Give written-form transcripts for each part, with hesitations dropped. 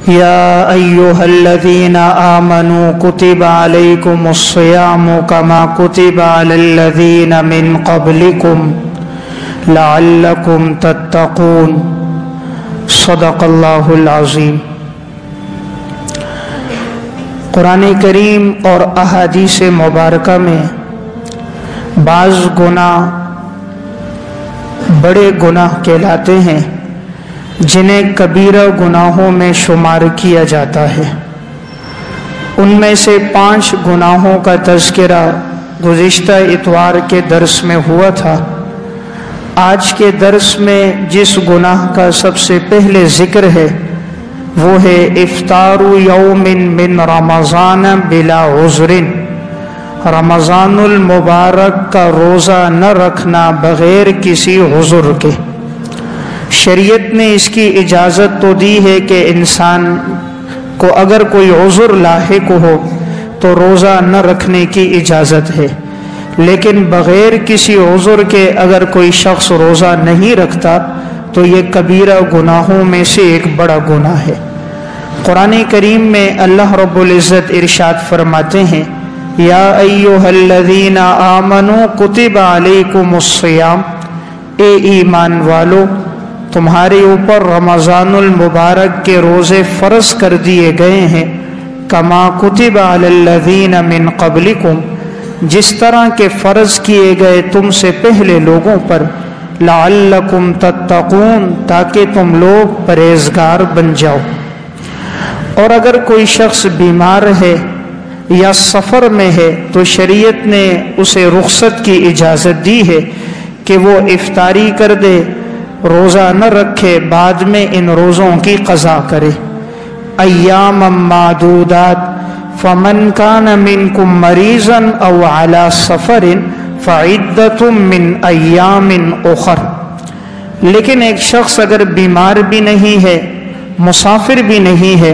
या अय्युहल्लज़ीना आमनू कुतिबा अलैकुमुस्सियामु कमा कुतिबा अलल्लज़ीना मिन क़ब्लिकुम लअल्लकुम तत्तक़ून। सदक़ल्लाहुल अज़ीम। कुरान करीम और अहादीस मुबारका में बाज़ गुनाह बड़े गुनाह कहलाते हैं जिन्हें कबीरा गुनाहों में शुमार किया जाता है। उनमें से 5 गुनाहों का तज़किरा गुज़िश्ता इतवार के दर्स में हुआ था। आज के दर्स में जिस गुनाह का सबसे पहले ज़िक्र है वो है इफ्तारू यौमिन मिन रमज़ान बिला उज़्रिन। रमज़ानुल मुबारक का रोज़ा न रखना बग़ैर किसी उज़्र के। शरीयत ने इसकी इजाज़त तो दी है कि इंसान को अगर कोई उज़्र लाहिक हो तो रोज़ा न रखने की इजाज़त है, लेकिन बग़ैर किसी उज़्र के अगर कोई शख्स रोज़ा नहीं रखता तो ये कबीरा गुनाहों में से एक बड़ा गुनाह है। कुरान करीम में अल्लाह रब्बुल इज़्ज़त इरशाद फरमाते हैं, या अय्युहल्लज़ीना आमनू कुतिबा अलैकुमुस्सियाम। ए ईमान वालो, तुम्हारे ऊपर रमज़ानुल मुबारक के रोज़े फ़र्ज़ कर दिए गए हैं, कमा कुतिबा अलल्लज़ीना मिन क़ब्लिकुम, जिस तरह के फ़र्ज़ किए गए तुमसे पहले लोगों पर, लअल्लकुम तत्तक़ून, ताकि तुम लोग परहेज़गार बन जाओ। और अगर कोई शख्स बीमार है या सफ़र में है तो शरीयत ने उसे रुख़्सत की इजाज़त दी है कि वो इफ्तारी कर दे, रोज़ा न रखे, बाद में इन रोज़ों की क़ज़ा करे। अय्यामम मादूदात फमन कान मिनकुम मरीज़न औ अला सफ़रिन फ़इद्दतुम मिन अय्यामिन उख़र। लेकिन एक शख्स अगर बीमार भी नहीं है, मुसाफिर भी नहीं है,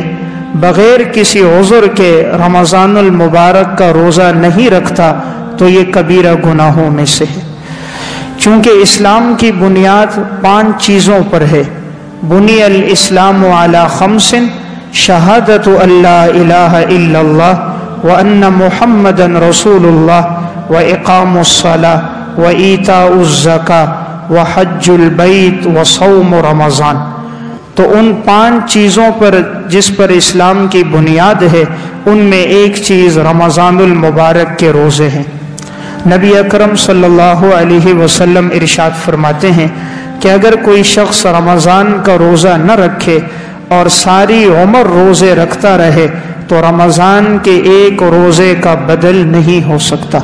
बग़ैर किसी उज़्र के रमज़ानुल मुबारक का रोज़ा नहीं रखता तो ये कबीरा गुनाहों में से है। चूँकि इस्लाम की बुनियाद 5 चीज़ों पर है। बुनियल इस्लामु अला ख़म्सिन, शहादतु अल्ला इलाहा इल्लल्लाह व अन्ना मुहम्मदन रसूलुल्लाह व इक़ामुस्सलाह व ईताउज़ ज़कात व हज्जुल बैत व सौम रमज़ान। तो उन 5 चीज़ों पर जिस पर इस्लाम की बुनियाद है, उनमें एक चीज़ रमज़ानुल मुबारक के रोज़े हैं। नबी अकरम सल्लल्लाहु अलैहि वसल्लम इरशाद फरमाते हैं कि अगर कोई शख्स रमज़ान का रोज़ा न रखे और सारी उम्र रोज़े रखता रहे तो रमज़ान के एक रोज़े का बदल नहीं हो सकता।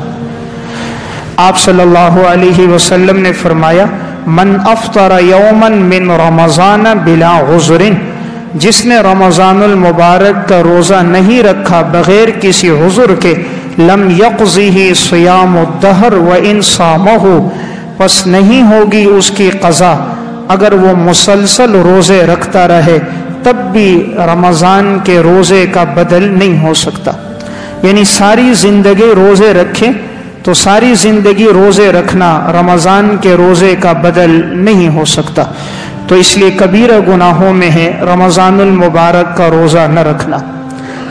आप सल्लल्लाहु अलैहि वसल्लम ने फरमाया, मन अफ्तरा यौमन मिन रमज़ान बिला उज़्रिन, जिसने रमज़ानुल मुबारक का रोज़ा नहीं रखा बग़ैर किसी उज़्र के, लम यक़ज़िही सियामुद्दहर व इन सामहु, बस नहीं होगी उसकी क़ज़ा अगर वो मुसलसल रोज़े रखता रहे, तब भी रमज़ान के रोज़े का बदल नहीं हो सकता। यानी सारी ज़िंदगी रोज़े रखे तो सारी ज़िंदगी रोज़े रखना रमज़ान के रोज़े का बदल नहीं हो सकता। तो इसलिए कबीरा गुनाहों में है रमज़ानुल मुबारक का रोज़ा न रखना।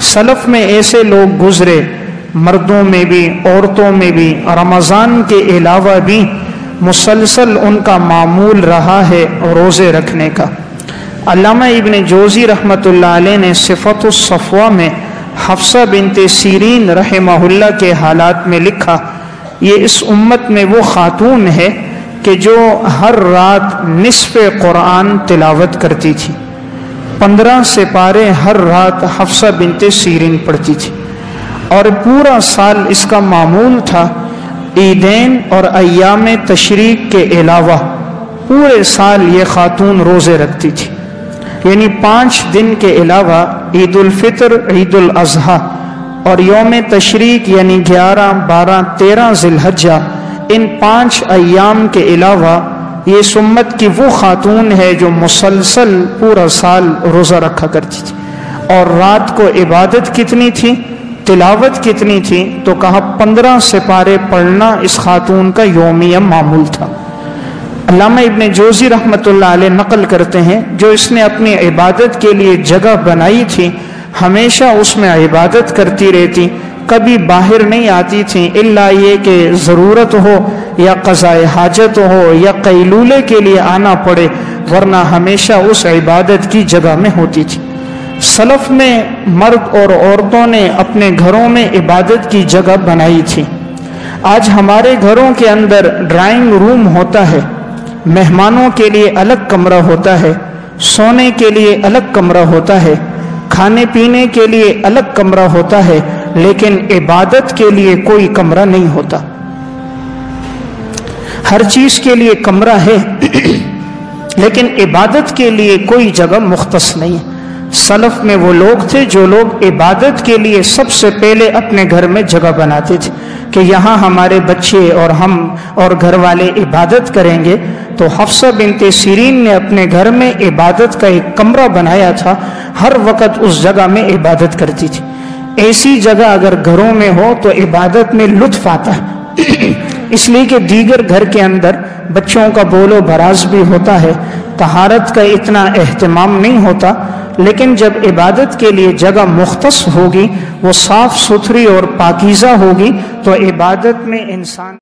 सलफ़ में ऐसे लोग गुज़रे, मर्दों में भी औरतों में भी, रमज़ान के अलावा भी मुसलसल उनका मामूल रहा है रोज़े रखने का। अल्लामा इब्न जोज़ी रहमतुल्लाह अलैह ने सिफ़तुस सफ़वा में हफ्सा बिनते सीरीन रहमहुल्लाह के हालात में लिखा, ये इस उम्मत में वो खातून है कि जो हर रात निस्फ़ कुरान तिलावत करती थी। 15 सिपारे हर रात हफ्सा बिनते सीरीन पढ़ती थी और पूरा साल इसका मामूल था। ईदैन और अय्याम तशरीक के अलावा पूरे साल ये खातून रोज़े रखती थी। यानी 5 दिन के अलावा ईद उल फितर, ईद उल अज़हा और यौम तशरीक यानी 11, 12, 13 ज़िलहज्जा, इन 5 अय्याम के अलावा ये सुम्मत की वो खातून है जो मुसलसल पूरा साल रोज़ा रखा करती थी। और रात को इबादत कितनी थी, तिलावत कितनी थी, तो कहा 15 सिपारे पढ़ना इस खातून का यौमिया मामूल था। علامہ ابن جوزی رحمۃ اللہ علیہ نقل کرتے ہیں جو اس نے اپنی عبادت کے لیے جگہ بنائی تھی ہمیشہ اس میں عبادت کرتی رہتی، کبھی باہر نہیں آتی تھیں الا یہ کہ ضرورت ہو یا قضاء حاجت ہو یا قیلولے کے لیے آنا پڑے، ورنہ ہمیشہ اس عبادت کی جگہ میں ہوتی تھی۔ سلف میں مرد اور عورتوں نے اپنے گھروں میں عبادت کی جگہ بنائی تھی۔ آج ہمارے گھروں کے اندر ڈرائنگ روم ہوتا ہے، مہمانوں کے لیے الگ کمرہ ہوتا ہے، سونے کے لیے الگ کمرہ ہوتا ہے، کھانے پینے کے لیے الگ کمرہ ہوتا ہے، لیکن عبادت کے لیے کوئی کمرہ نہیں ہوتا۔ ہر چیز کے لیے کمرہ ہے لیکن عبادت کے لیے کوئی جگہ مختص نہیں ہے۔ سلف میں وہ لوگ تھے جو لوگ عبادت کے لیے سب سے پہلے اپنے گھر میں جگہ بناتے تھے کہ یہاں ہمارے بچے اور ہم اور گھر والے عبادت کریں گے۔ تو حفصہ بنت سیرین نے اپنے گھر میں عبادت کا ایک کمرہ بنایا تھا، ہر وقت اس جگہ میں عبادت کرتی تھی۔ ایسی جگہ اگر گھروں میں ہو تو عبادت میں لطف آتا ہے، اس لیے کہ دیگر گھر کے اندر بچوں کا بول و براز بھی ہوتا ہے، طہارت کا اتنا اہتمام نہیں ہوتا، لیکن جب عبادت کے لیے جگہ مختص ہوگی، وہ صاف ستھری اور پاکیزہ ہوگی، تو عبادت میں انسان